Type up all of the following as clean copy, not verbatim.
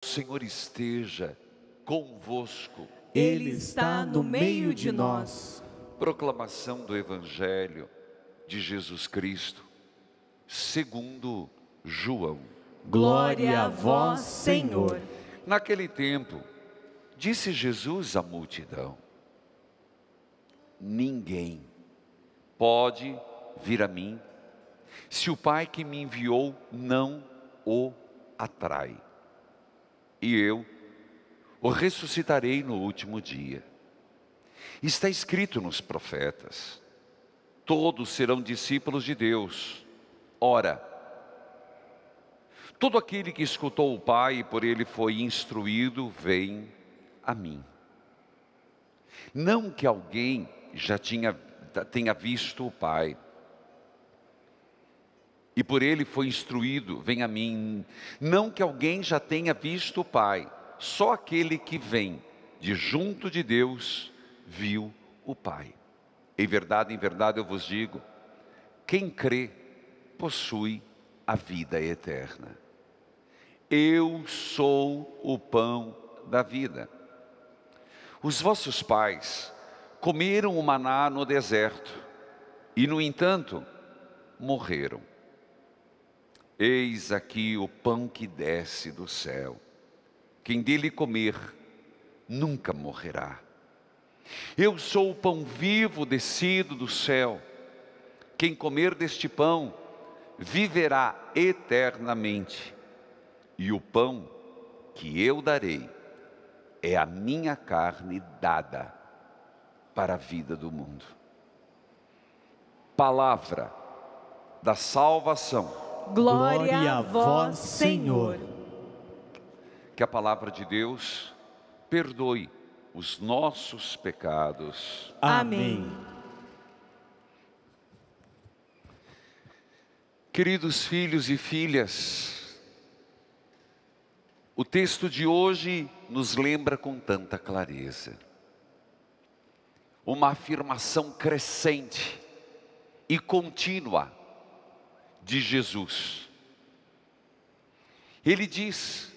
O Senhor esteja convosco. Ele está no meio de nós. Proclamação do Evangelho de Jesus Cristo, segundo João. Glória a vós, Senhor. Naquele tempo, disse Jesus à multidão: ninguém pode vir a mim, se o Pai que me enviou não o atrai. E eu o ressuscitarei no último dia. Está escrito nos profetas: todos serão discípulos de Deus. Ora, todo aquele que escutou o Pai e por ele foi instruído, vem a mim. Não que alguém já tenha visto o Pai e por ele foi instruído, vem a mim. Não que alguém já tenha visto o Pai, só aquele que vem de junto de Deus viu o Pai. Em verdade eu vos digo, quem crê possui a vida eterna. Eu sou o pão da vida. Os vossos pais comeram o maná no deserto e, no entanto, morreram. Eis aqui o pão que desce do céu. Quem dele comer nunca morrerá. Eu sou o pão vivo descido do céu. Quem comer deste pão viverá eternamente. E o pão que eu darei é a minha carne dada para a vida do mundo. Palavra da salvação. Glória a vós, Senhor. Que a palavra de Deus perdoe os nossos pecados. Amém. Queridos filhos e filhas, o texto de hoje nos lembra com tanta clareza uma afirmação crescente e contínua de Jesus. Ele diz: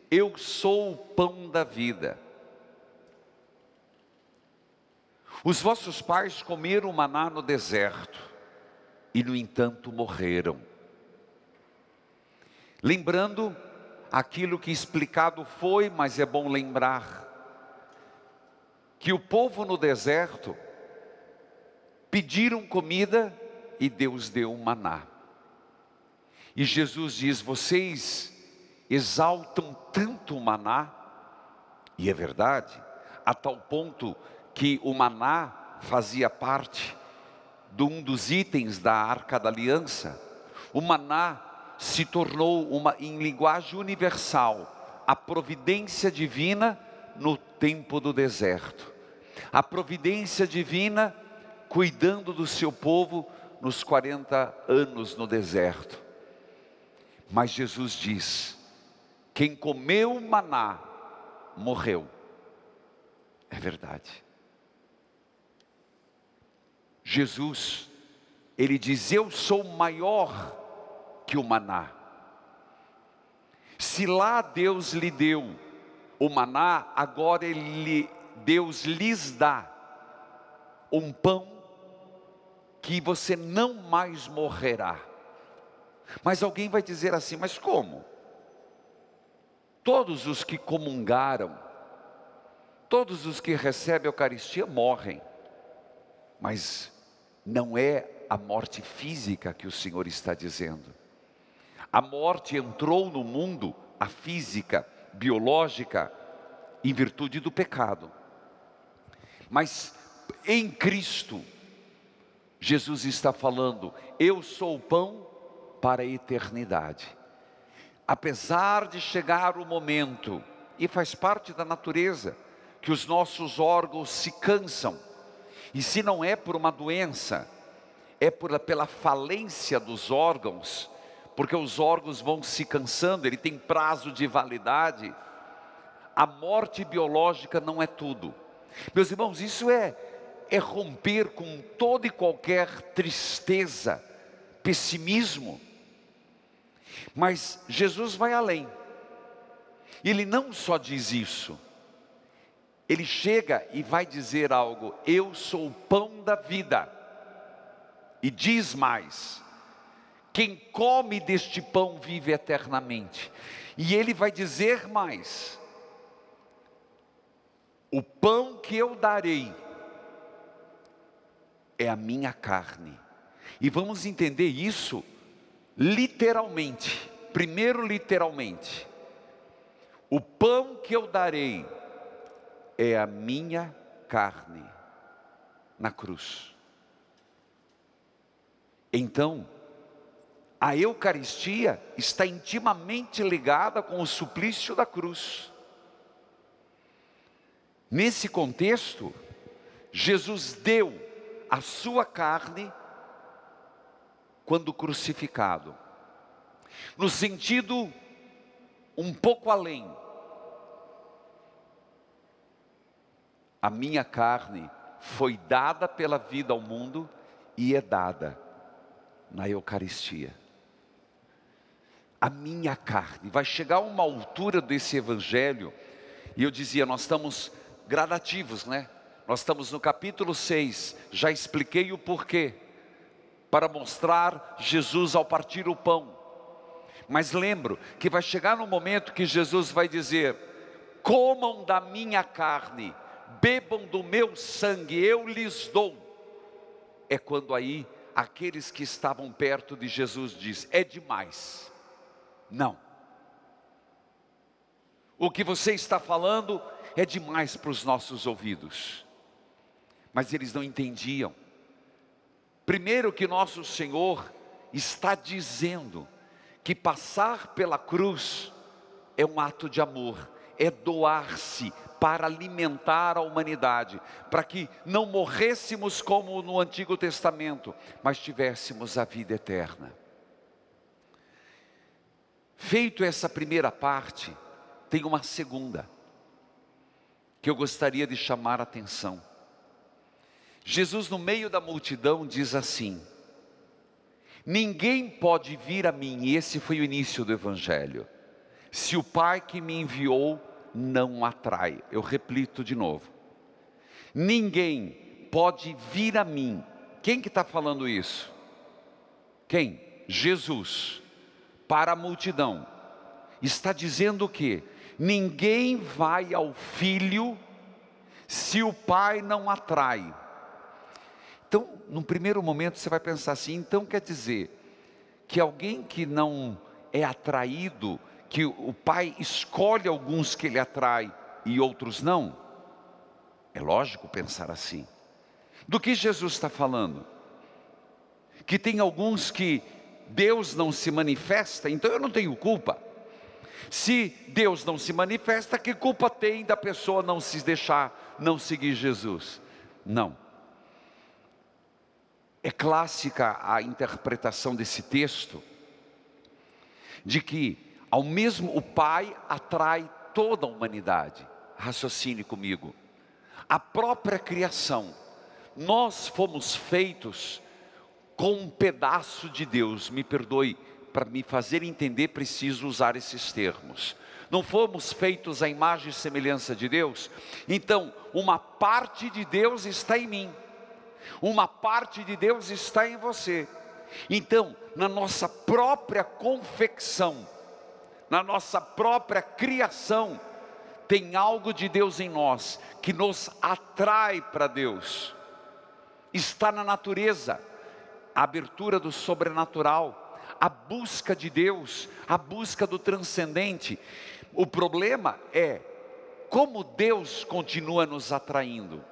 eu sou o pão da vida. Os vossos pais comeram maná no deserto e, no entanto, morreram. Lembrando aquilo que explicado foi, mas é bom lembrar, que o povo no deserto pediram comida e Deus deu um maná. E Jesus diz: vocês exaltam tanto o maná, e é verdade, a tal ponto que o maná fazia parte de um dos itens da Arca da Aliança. O maná se tornou em linguagem universal, a providência divina no tempo do deserto. A providência divina cuidando do seu povo nos 40 anos no deserto. Mas Jesus diz: quem comeu maná morreu. É verdade. Jesus, ele diz: eu sou maior que o maná. Se lá Deus lhe deu o maná, agora Deus lhes dá um pão que você não mais morrerá. Mas alguém vai dizer assim: mas como? Todos os que comungaram, todos os que recebem a Eucaristia morrem. Mas não é a morte física que o Senhor está dizendo. A morte entrou no mundo, a física, biológica, em virtude do pecado. Mas em Cristo, Jesus está falando: eu sou o pão para a eternidade. Apesar de chegar o momento, e faz parte da natureza, que os nossos órgãos se cansam, e se não é por uma doença, é pela falência dos órgãos, porque os órgãos vão se cansando, ele tem prazo de validade. A morte biológica não é tudo. Meus irmãos, isso é romper com toda e qualquer tristeza, pessimismo. Mas Jesus vai além. E ele não só diz isso, ele chega e vai dizer algo: eu sou o pão da vida. E diz mais: quem come deste pão vive eternamente. E ele vai dizer mais: o pão que eu darei é a minha carne. E vamos entender isso literalmente. Primeiro, literalmente, o pão que eu darei é a minha carne na cruz. Então, a Eucaristia está intimamente ligada com o suplício da cruz. Nesse contexto, Jesus deu a sua carne quando crucificado, no sentido um pouco além. A minha carne foi dada pela vida ao mundo e é dada na Eucaristia. A minha carne. Vai chegar uma altura desse evangelho, e eu dizia, nós estamos gradativos, né? Nós estamos no capítulo 6, já expliquei o porquê, para mostrar Jesus ao partir o pão. Mas lembro que vai chegar no momento que Jesus vai dizer: comam da minha carne, bebam do meu sangue, eu lhes dou. É quando aí aqueles que estavam perto de Jesus diz: é demais. Não. O que você está falando é demais para os nossos ouvidos. Mas eles não entendiam. Primeiro, que nosso Senhor está dizendo que passar pela cruz é um ato de amor, é doar-se para alimentar a humanidade, para que não morrêssemos como no Antigo Testamento, mas tivéssemos a vida eterna. Feito essa primeira parte, tem uma segunda, que eu gostaria de chamar a atenção. Jesus, no meio da multidão, diz assim: ninguém pode vir a mim, e esse foi o início do Evangelho, se o Pai que me enviou não atrai. Eu repito de novo: ninguém pode vir a mim. Quem que está falando isso? Quem? Jesus. Para a multidão. Está dizendo o quê? Ninguém vai ao Filho se o Pai não atrai. Então, num primeiro momento você vai pensar assim: então quer dizer que alguém que não é atraído, que o Pai escolhe alguns que ele atrai e outros não? É lógico pensar assim. Do que Jesus está falando? Que tem alguns que Deus não se manifesta, então eu não tenho culpa. Se Deus não se manifesta, que culpa tem da pessoa não se deixar, não seguir Jesus? Não. É clássica a interpretação desse texto, de que ao mesmo o Pai atrai toda a humanidade. Raciocine comigo. A própria criação, nós fomos feitos com um pedaço de Deus. Me perdoe, para me fazer entender preciso usar esses termos. Não fomos feitos à imagem e semelhança de Deus? Então, uma parte de Deus está em mim, uma parte de Deus está em você. Então, na nossa própria confecção, na nossa própria criação, tem algo de Deus em nós, que nos atrai para Deus. Está na natureza, a abertura do sobrenatural, a busca de Deus, a busca do transcendente. O problema é como Deus continua nos atraindo.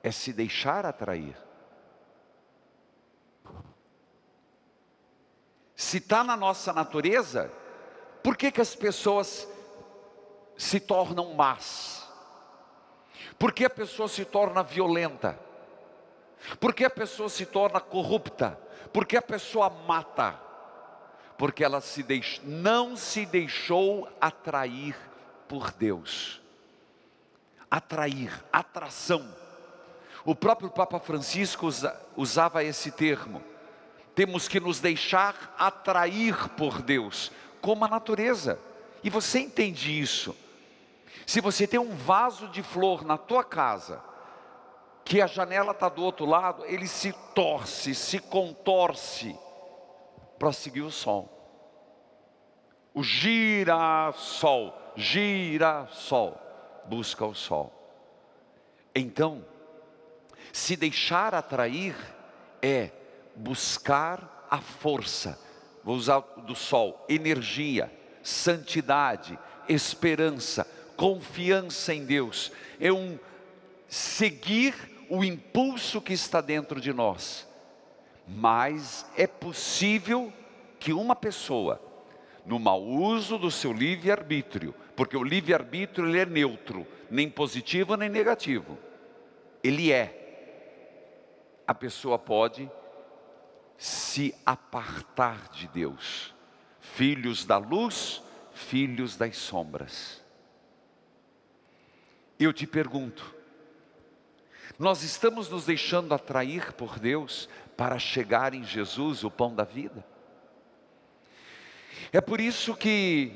É se deixar atrair. Se está na nossa natureza, por que as pessoas se tornam más? Por que a pessoa se torna violenta? Por que a pessoa se torna corrupta? Por que a pessoa mata? Porque ela não se deixou atrair por Deus. Atrair, atração. O próprio Papa Francisco usava esse termo. Temos que nos deixar atrair por Deus, como a natureza. E você entende isso? Se você tem um vaso de flor na tua casa, que a janela está do outro lado, ele se torce, se contorce para seguir o sol. O girassol, girassol, busca o sol. Então, se deixar atrair é buscar a força, vou usar do sol, energia, santidade, esperança, confiança em Deus. É um seguir o impulso que está dentro de nós. Mas é possível que uma pessoa, no mau uso do seu livre-arbítrio, porque o livre-arbítrio ele é neutro, nem positivo nem negativo, ele é. A pessoa pode se apartar de Deus. Filhos da luz, filhos das sombras. Eu te pergunto, nós estamos nos deixando atrair por Deus para chegar em Jesus, o pão da vida? É por isso que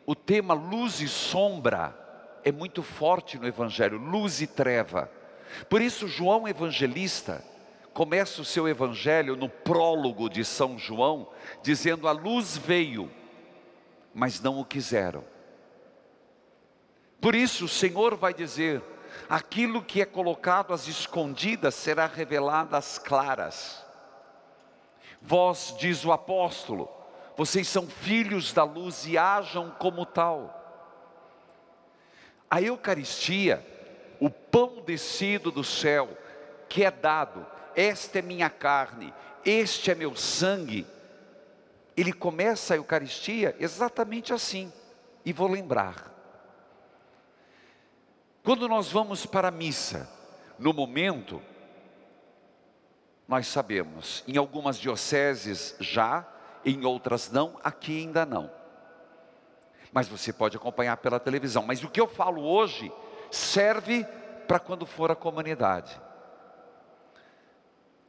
o tema luz e sombra é muito forte no Evangelho, luz e treva. Por isso João Evangelista começa o seu Evangelho no prólogo de São João, dizendo: a luz veio, mas não o quiseram. Por isso o Senhor vai dizer: aquilo que é colocado às escondidas será revelado às claras. Vós, diz o apóstolo, vocês são filhos da luz e hajam como tal. A Eucaristia, o pão descido do céu, que é dado, esta é minha carne, este é meu sangue. Ele começa a Eucaristia exatamente assim. E vou lembrar. Quando nós vamos para a missa, no momento, nós sabemos, em algumas dioceses já, em outras não, aqui ainda não. Mas você pode acompanhar pela televisão. Mas o que eu falo hoje serve para quando for a comunidade.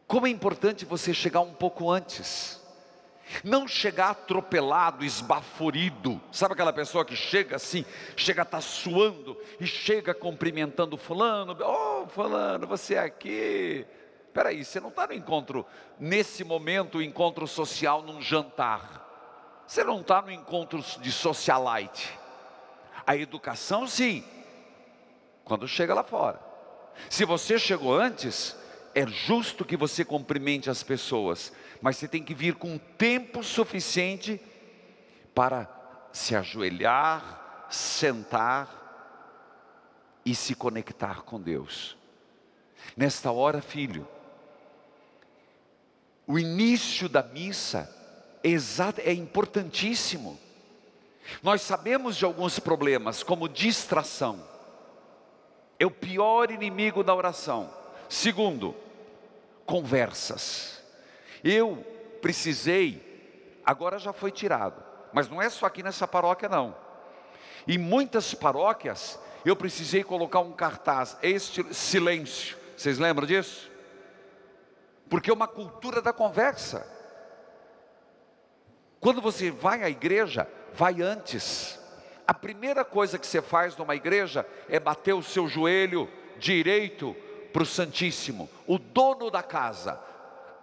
Como é importante você chegar um pouco antes. Não chegar atropelado, esbaforido. Sabe aquela pessoa que chega assim, chega a estar suando e chega cumprimentando fulano. Oh, fulano, você é aqui. Espera aí, você não está no encontro, nesse momento, o encontro social num jantar. Você não está no encontro de socialite. A educação sim, quando chega lá fora. Se você chegou antes, é justo que você cumprimente as pessoas, mas você tem que vir com tempo suficiente para se ajoelhar, sentar e se conectar com Deus. Nesta hora, filho, o início da missa é importantíssimo. Nós sabemos de alguns problemas, como distração. É o pior inimigo da oração. Segundo, conversas. Eu precisei, agora já foi tirado, mas não é só aqui nessa paróquia não. Em muitas paróquias, eu precisei colocar um cartaz, este silêncio. Vocês lembram disso? Porque é uma cultura da conversa. Quando você vai à igreja, vai antes. A primeira coisa que você faz numa igreja é bater o seu joelho direito para o Santíssimo, o dono da casa.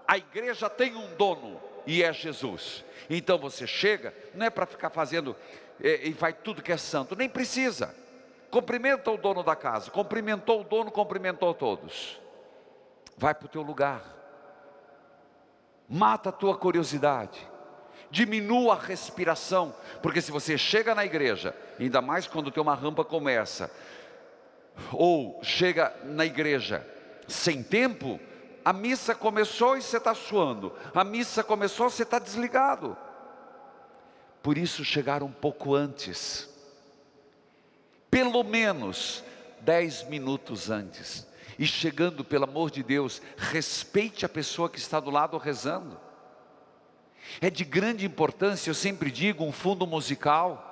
A igreja tem um dono e é Jesus. Então você chega, não é para ficar fazendo e vai tudo que é santo, nem precisa. Cumprimenta o dono da casa, cumprimentou o dono, cumprimentou todos. Vai para o teu lugar, mata a tua curiosidade, diminua a respiração, porque se você chega na igreja, ainda mais quando tem uma rampa como essa, ou chega na igreja sem tempo, a missa começou e você está suando, a missa começou e você está desligado. Por isso chegar um pouco antes, pelo menos 10 minutos antes, e chegando, pelo amor de Deus, respeite a pessoa que está do lado rezando. É de grande importância, eu sempre digo, um fundo musical.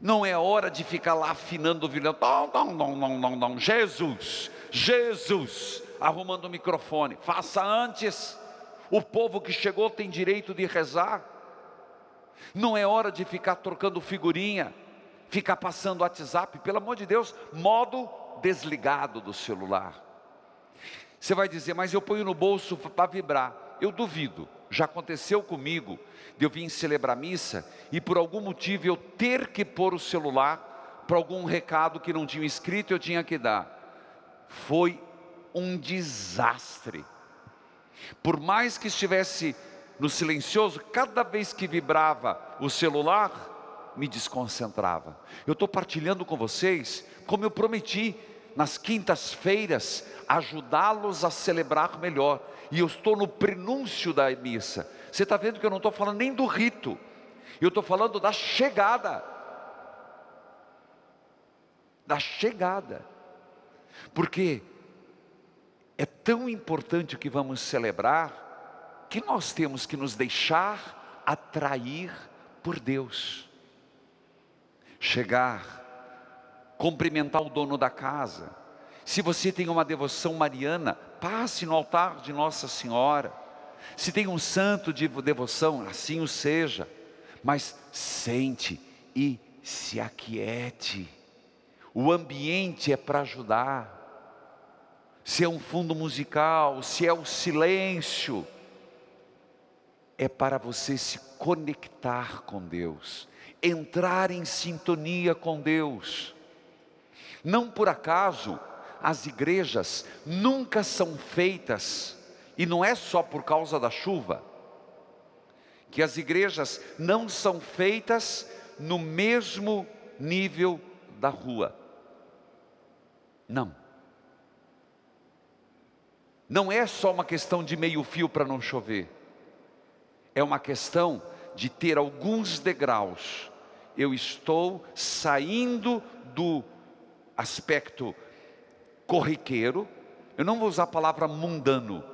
Não é hora de ficar lá afinando o violão. Não. Jesus, Jesus, arrumando o microfone. Faça antes. O povo que chegou tem direito de rezar. Não é hora de ficar trocando figurinha, ficar passando WhatsApp, pelo amor de Deus, modo desligado do celular. Você vai dizer, mas eu ponho no bolso para vibrar. Eu duvido, já aconteceu comigo, de eu vir celebrar missa e por algum motivo eu ter que pôr o celular para algum recado que não tinha escrito e eu tinha que dar. Foi um desastre. Por mais que estivesse no silencioso, cada vez que vibrava o celular, me desconcentrava. Eu estou partilhando com vocês, como eu prometi, nas quintas-feiras, ajudá-los a celebrar melhor. E eu estou no prenúncio da missa. Você está vendo que eu não estou falando nem do rito, eu estou falando da chegada. Da chegada. Porque é tão importante o que vamos celebrar, que nós temos que nos deixar atrair por Deus. Chegar, cumprimentar o dono da casa. Se você tem uma devoção mariana, passe no altar de Nossa Senhora. Se tem um santo de devoção, assim o seja. Mas sente e se aquiete. O ambiente é para ajudar. Se é um fundo musical, se é o silêncio, é para você se conectar com Deus, entrar em sintonia com Deus. Não por acaso, as igrejas nunca são feitas, e não é só por causa da chuva, que as igrejas não são feitas no mesmo nível da rua. Não. Não é só uma questão de meio fio para não chover. É uma questão de ter alguns degraus. Eu estou saindo do aspecto corriqueiro. Eu não vou usar a palavra mundano,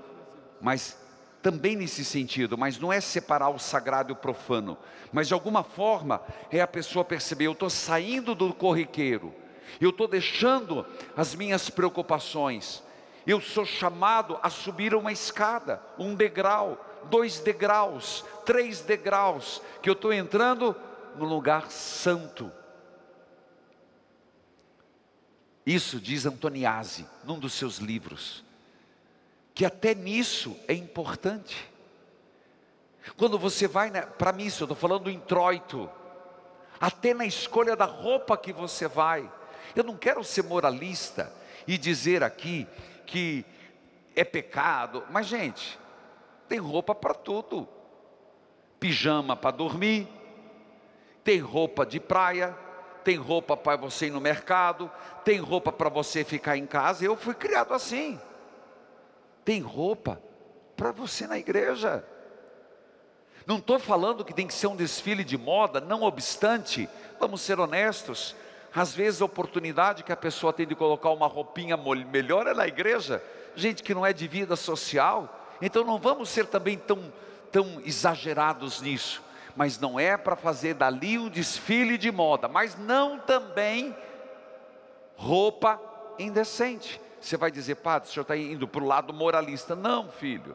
mas também nesse sentido. Mas não é separar o sagrado e o profano. Mas de alguma forma é a pessoa perceber, eu estou saindo do corriqueiro. Eu estou deixando as minhas preocupações. Eu sou chamado a subir uma escada, um degrau, 2 degraus, 3 degraus, que eu estou entrando no lugar santo. Isso diz Antoniazzi, num dos seus livros, que até nisso é importante. Quando você vai para a missa, eu estou falando do introito, até na escolha da roupa que você vai. Eu não quero ser moralista e dizer aqui que é pecado, mas gente, tem roupa para tudo. Pijama para dormir, tem roupa de praia, tem roupa para você ir no mercado, tem roupa para você ficar em casa. Eu fui criado assim. Tem roupa para você na igreja. Não estou falando que tem que ser um desfile de moda, não obstante, vamos ser honestos, às vezes a oportunidade que a pessoa tem de colocar uma roupinha melhor é na igreja, gente que não é de vida social. Então não vamos ser também tão exagerados nisso, mas não é para fazer dali um desfile de moda, mas não também roupa indecente. Você vai dizer, padre, o senhor está indo para o lado moralista. Não, filho.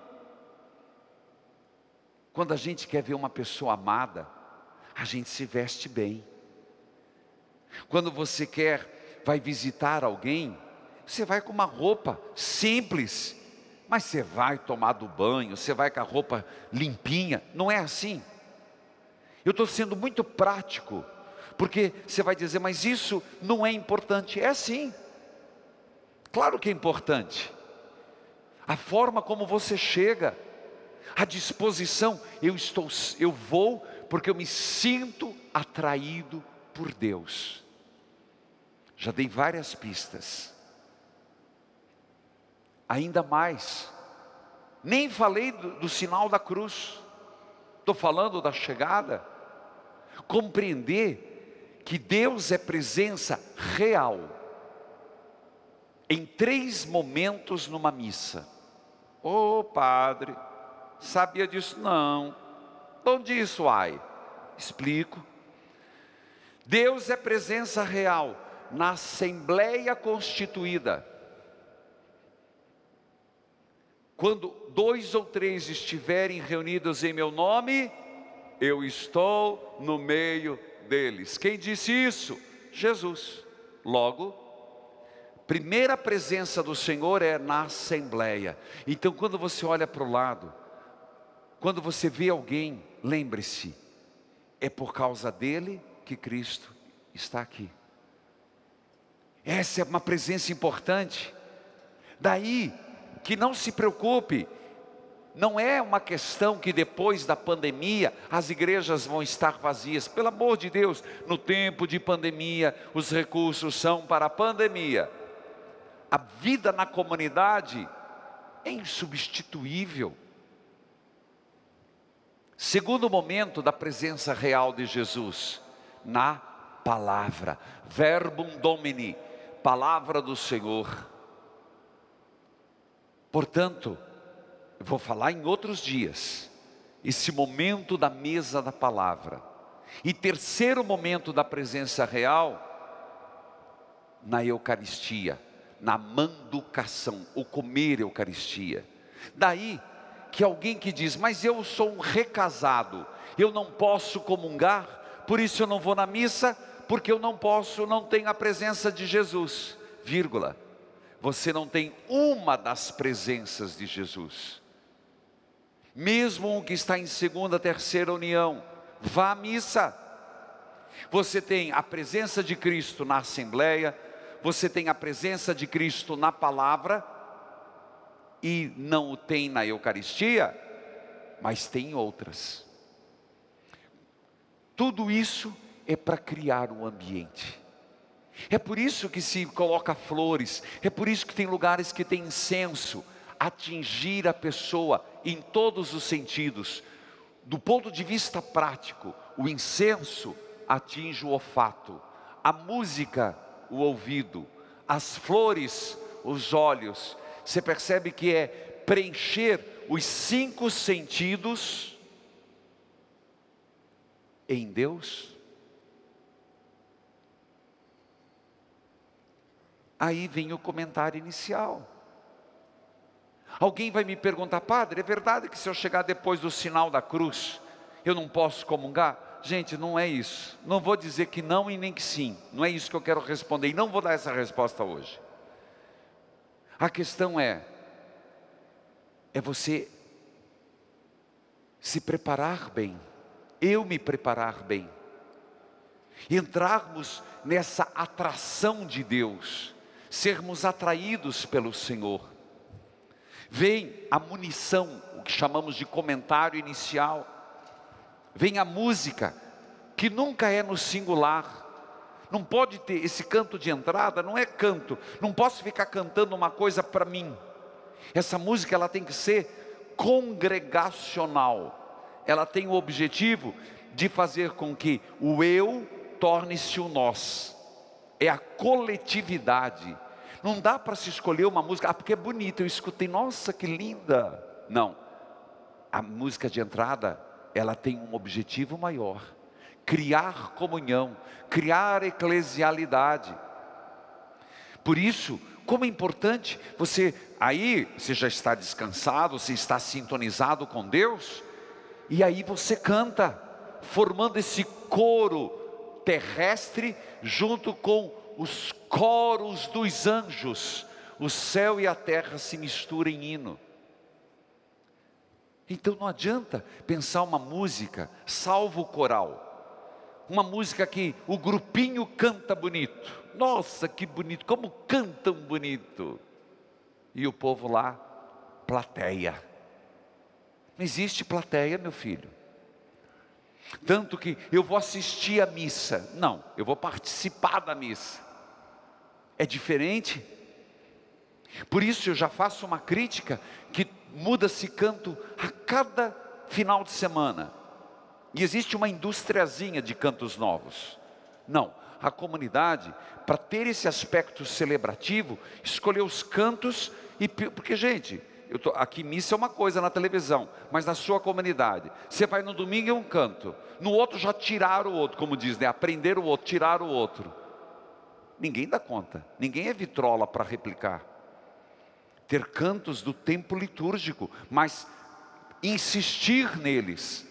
Quando a gente quer ver uma pessoa amada, a gente se veste bem. Quando você vai visitar alguém, você vai com uma roupa simples, mas você vai tomar do banho, você vai com a roupa limpinha, não é assim? Eu estou sendo muito prático, porque você vai dizer, mas isso não é importante. É sim, claro que é importante. A forma como você chega, a disposição, eu vou porque eu me sinto atraído por Deus. Já dei várias pistas. Ainda mais, nem falei do sinal da cruz, estou falando da chegada. Compreender que Deus é presença real, em 3 momentos numa missa. Ô padre, sabia disso não? Onde isso ai? Explico. Deus é presença real na Assembleia Constituída. Quando 2 ou 3 estiverem reunidos em meu nome, eu estou no meio deles. Quem disse isso? Jesus. Logo, primeira presença do Senhor é na assembleia. Então quando você olha para o lado, quando você vê alguém, lembre-se, é por causa dele que Cristo está aqui. Essa é uma presença importante. Daí que não se preocupe, não é uma questão que depois da pandemia as igrejas vão estar vazias. Pelo amor de Deus, no tempo de pandemia, os recursos são para a pandemia. A vida na comunidade é insubstituível. Segundo momento da presença real de Jesus, na palavra. Verbum Domini, palavra do Senhor. Portanto, eu vou falar em outros dias, esse momento da mesa da palavra. E terceiro momento da presença real, na Eucaristia, na manducação, o comer Eucaristia. Daí que alguém que diz, mas eu sou um recasado, eu não posso comungar, por isso eu não vou na missa, porque eu não posso, não tenho a presença de Jesus, vírgula. Você não tem uma das presenças de Jesus. Mesmo um que está em segunda, terceira união, vá à missa. Você tem a presença de Cristo na assembleia, você tem a presença de Cristo na palavra, e não o tem na Eucaristia, mas tem outras. Tudo isso é para criar um ambiente. É por isso que se coloca flores, é por isso que tem lugares que tem incenso, atingir a pessoa em todos os sentidos. Do ponto de vista prático, o incenso atinge o olfato, a música, o ouvido, as flores, os olhos. Você percebe que é preencher os 5 sentidos em Deus? Aí vem o comentário inicial. Alguém vai me perguntar, padre, é verdade que se eu chegar depois do sinal da cruz, eu não posso comungar? Gente, não é isso. Não vou dizer que não e nem que sim. Não é isso que eu quero responder e não vou dar essa resposta hoje. A questão é você se preparar bem, eu me preparar bem, entrarmos nessa atração de Deus, sermos atraídos pelo Senhor. Vem a munição, o que chamamos de comentário inicial, vem a música, que nunca é no singular. Não pode ter esse canto de entrada, não é canto, não posso ficar cantando uma coisa para mim. Essa música ela tem que ser congregacional, ela tem o objetivo de fazer com que o eu torne-se o nós, é a coletividade. Não dá para se escolher uma música, porque é bonita, eu escutei, nossa que linda. Não, a música de entrada, ela tem um objetivo maior, criar comunhão, criar eclesialidade. Por isso, como é importante, você já está descansado, você está sintonizado com Deus, e aí você canta, formando esse coro terrestre, junto com os coros dos anjos, o céu e a terra se misturam em hino. Então não adianta pensar uma música, salvo o coral, uma música que o grupinho canta bonito, nossa que bonito, como cantam bonito, e o povo lá, plateia. Não existe plateia, meu filho. Tanto que eu vou assistir a missa, não, eu vou participar da missa. É diferente. Por isso eu já faço uma crítica, que muda-se canto a cada final de semana. E existe uma industriazinha de cantos novos. Não, a comunidade, para ter esse aspecto celebrativo, escolheu os cantos, porque gente, aqui missa é uma coisa na televisão, mas na sua comunidade, você vai no domingo é um canto, no outro já tiraram o outro, como diz, né? Aprenderam o outro, tiraram o outro. Ninguém dá conta, ninguém é vitrola para replicar. Ter cantos do tempo litúrgico, mas insistir neles.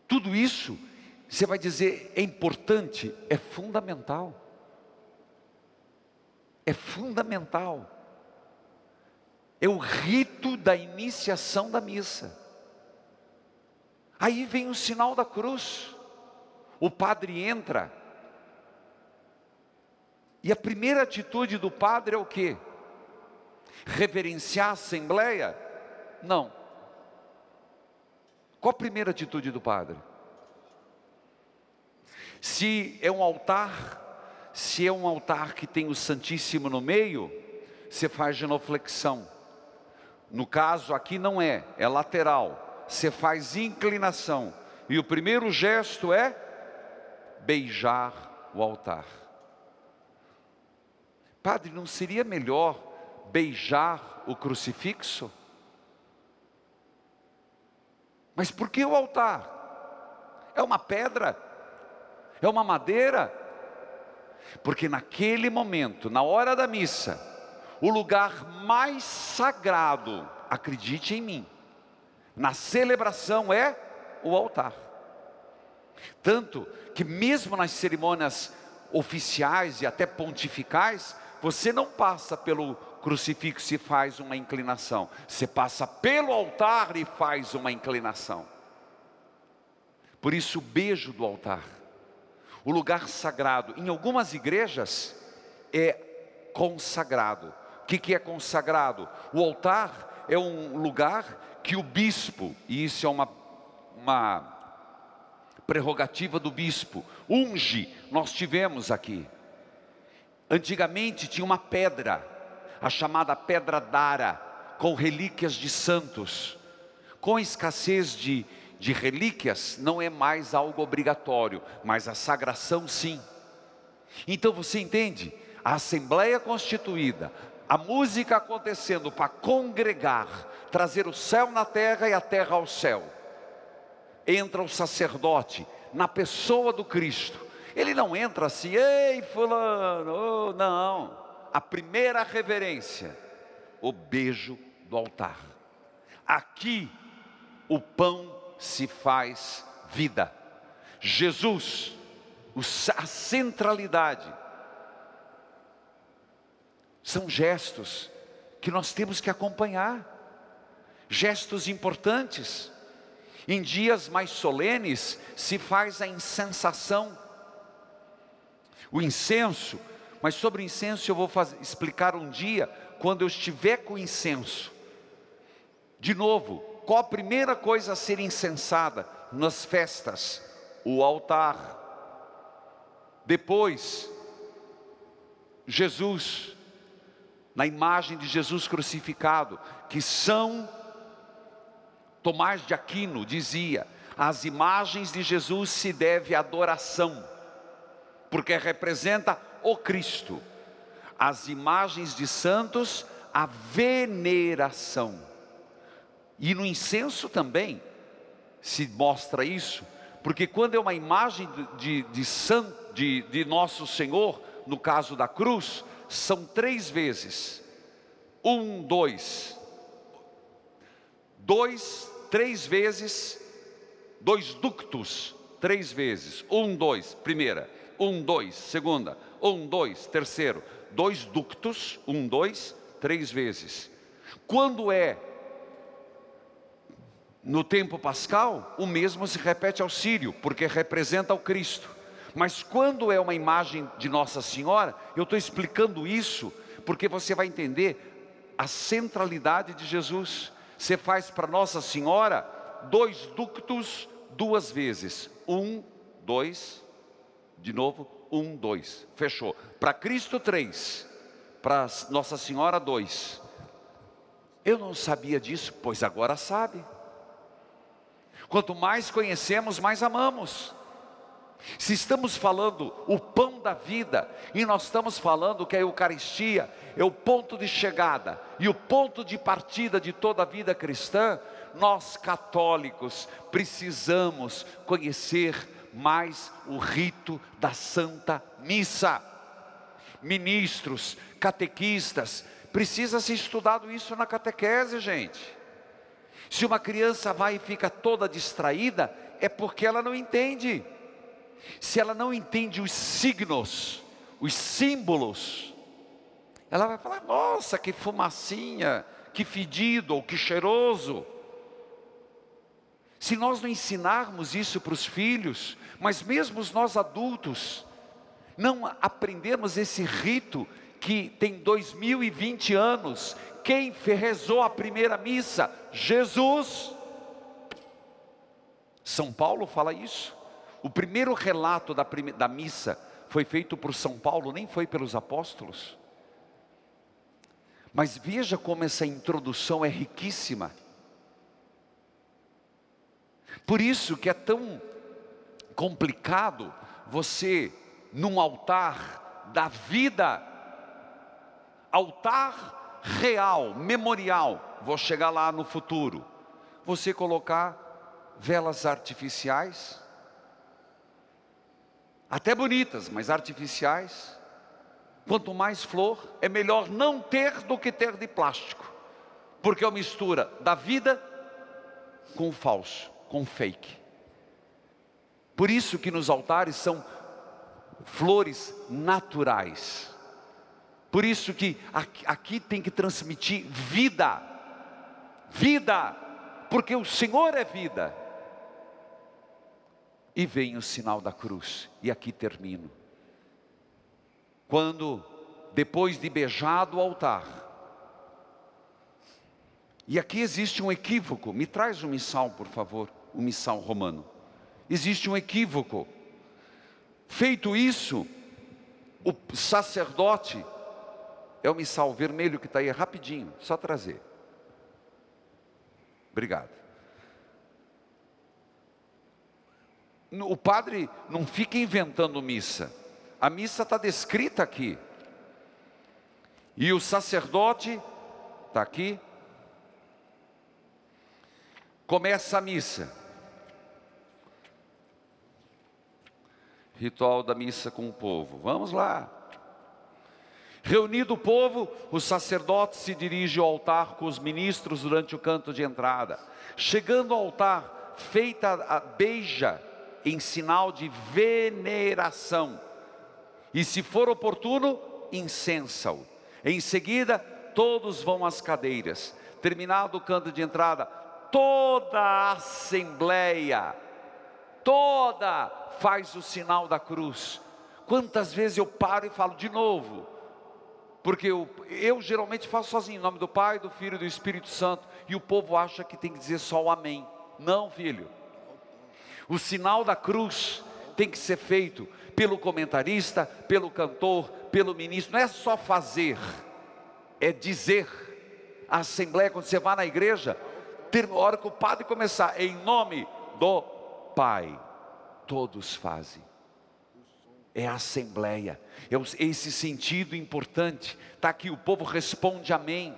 Tudo isso, você vai dizer, é importante, é fundamental. É fundamental. É o rito da iniciação da missa. Aí vem o sinal da cruz. O padre entra. E a primeira atitude do padre é o quê? Reverenciar a assembleia? Não. Qual a primeira atitude do padre? Se é um altar que tem o Santíssimo no meio, você faz genuflexão. No caso aqui não é lateral. Você faz inclinação. E o primeiro gesto é beijar o altar. Padre, não seria melhor beijar o crucifixo? Mas por que o altar? É uma pedra? É uma madeira? Porque naquele momento, na hora da missa, o lugar mais sagrado, acredite em mim, na celebração é o altar. Tanto que mesmo nas cerimônias oficiais e até pontificais, você não passa pelo crucifixo e faz uma inclinação. Você passa pelo altar e faz uma inclinação. Por isso o beijo do altar, o lugar sagrado, em algumas igrejas é consagrado. O que é consagrado? O altar é um lugar que o bispo, e isso é uma prerrogativa do bispo, unge. Nós tivemos aqui. Antigamente tinha uma pedra, a chamada pedra d'Ara, com relíquias de santos. Com a escassez de relíquias, não é mais algo obrigatório, mas a sagração sim. Então você entende? A assembleia constituída, a música acontecendo para congregar, trazer o céu na terra e a terra ao céu. Entra o sacerdote na pessoa do Cristo. Ele não entra assim, ei fulano, oh, não. A primeira reverência, o beijo do altar. Aqui o pão se faz vida. Jesus, a centralidade. São gestos que nós temos que acompanhar. Gestos importantes. Em dias mais solenes se faz a incensação. O incenso, mas sobre o incenso eu vou explicar um dia, quando eu estiver com incenso. De novo, qual a primeira coisa a ser incensada nas festas? O altar. Depois, Jesus, na imagem de Jesus crucificado, que São Tomás de Aquino dizia, às imagens de Jesus se deve adoração, porque representa o Cristo. As imagens de santos, a veneração. E no incenso também se mostra isso, porque quando é uma imagem de Nosso Senhor, no caso da cruz, são 3 vezes. 1, 2. 3 vezes, 2 ductos, 3 vezes. 1, 2, primeira. 1, 2, segunda. 1, 2, terceiro. 2 ductos, 1, 2, 3 vezes. Quando é no tempo pascal, o mesmo se repete ao Sírio, porque representa o Cristo. Mas quando é uma imagem de Nossa Senhora, eu estou explicando isso, porque você vai entender a centralidade de Jesus. Você faz para Nossa Senhora 2 ductos 2 vezes. 1, 2, de novo, 1, 2, fechou. Para Cristo 3, para Nossa Senhora 2. Eu não sabia disso, pois agora sabe. Quanto mais conhecemos, mais amamos. Se estamos falando o pão da vida, e nós estamos falando que a Eucaristia é o ponto de chegada e o ponto de partida de toda a vida cristã, nós católicos precisamos conhecer mais o rito da Santa Missa. Ministros, catequistas, precisa ser estudado isso na catequese, gente. Se uma criança vai e fica toda distraída, é porque ela não entende. Se ela não entende os signos, os símbolos, ela vai falar: nossa, que fumacinha, que fedido ou que cheiroso. Se nós não ensinarmos isso para os filhos, mas mesmo nós adultos, não aprendermos esse rito que tem 2020 anos, quem rezou a primeira missa? Jesus. São Paulo fala isso. O primeiro relato da missa foi feito por São Paulo, nem foi pelos apóstolos. Mas veja como essa introdução é riquíssima. Por isso que é tão complicado você, num altar da vida, altar real, memorial, vou chegar lá no futuro, você colocar velas artificiais, até bonitas, mas artificiais. Quanto mais flor, é melhor não ter do que ter de plástico, porque é uma mistura da vida com o falso, com o fake. Por isso que nos altares são flores naturais. Por isso que aqui tem que transmitir vida, vida, porque o Senhor é vida. E vem o sinal da cruz, e aqui termino. Quando, depois de beijado o altar, e aqui existe um equívoco, me traz um missal, por favor, um missal romano. Existe um equívoco. Feito isso, o sacerdote, é o missal vermelho que está aí, rapidinho, só trazer. Obrigado. O padre não fica inventando missa. A missa está descrita aqui. E o sacerdote está aqui. Começa a missa. Ritual da missa com o povo. Vamos lá. Reunido o povo, o sacerdote se dirige ao altar com os ministros durante o canto de entrada. Chegando ao altar, feita a beija em sinal de veneração. E se for oportuno, incensa-o. Em seguida, todos vão às cadeiras. Terminado o canto de entrada, toda a assembleia, toda faz o sinal da cruz. Quantas vezes eu paro e falo de novo? Porque eu geralmente faço sozinho, em nome do Pai, do Filho e do Espírito Santo. E o povo acha que tem que dizer só o amém. Não, filho. O sinal da cruz tem que ser feito pelo comentarista, pelo cantor, pelo ministro. Não é só fazer, é dizer. A assembleia, quando você vai na igreja, a hora que o padre começar, em nome do Pai, todos fazem. É a assembleia, é esse sentido importante. Está aqui, o povo responde amém.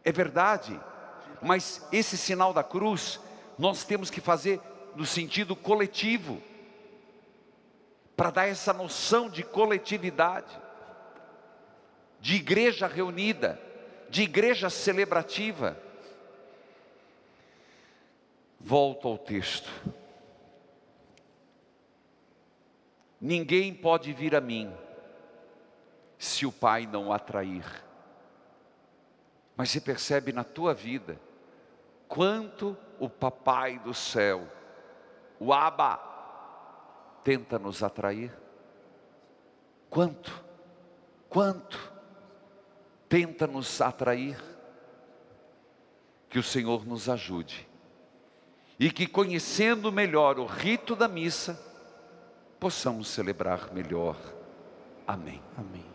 É verdade, mas esse sinal da cruz, nós temos que fazer no sentido coletivo, para dar essa noção de coletividade, de igreja reunida, de igreja celebrativa. Volto ao texto. Ninguém pode vir a mim, se o Pai não o atrair. Mas você percebe na tua vida, quanto o Papai do céu, o Abba, tenta nos atrair? Quanto tenta nos atrair? Que o Senhor nos ajude. E que, conhecendo melhor o rito da missa, possamos celebrar melhor. Amém. Amém.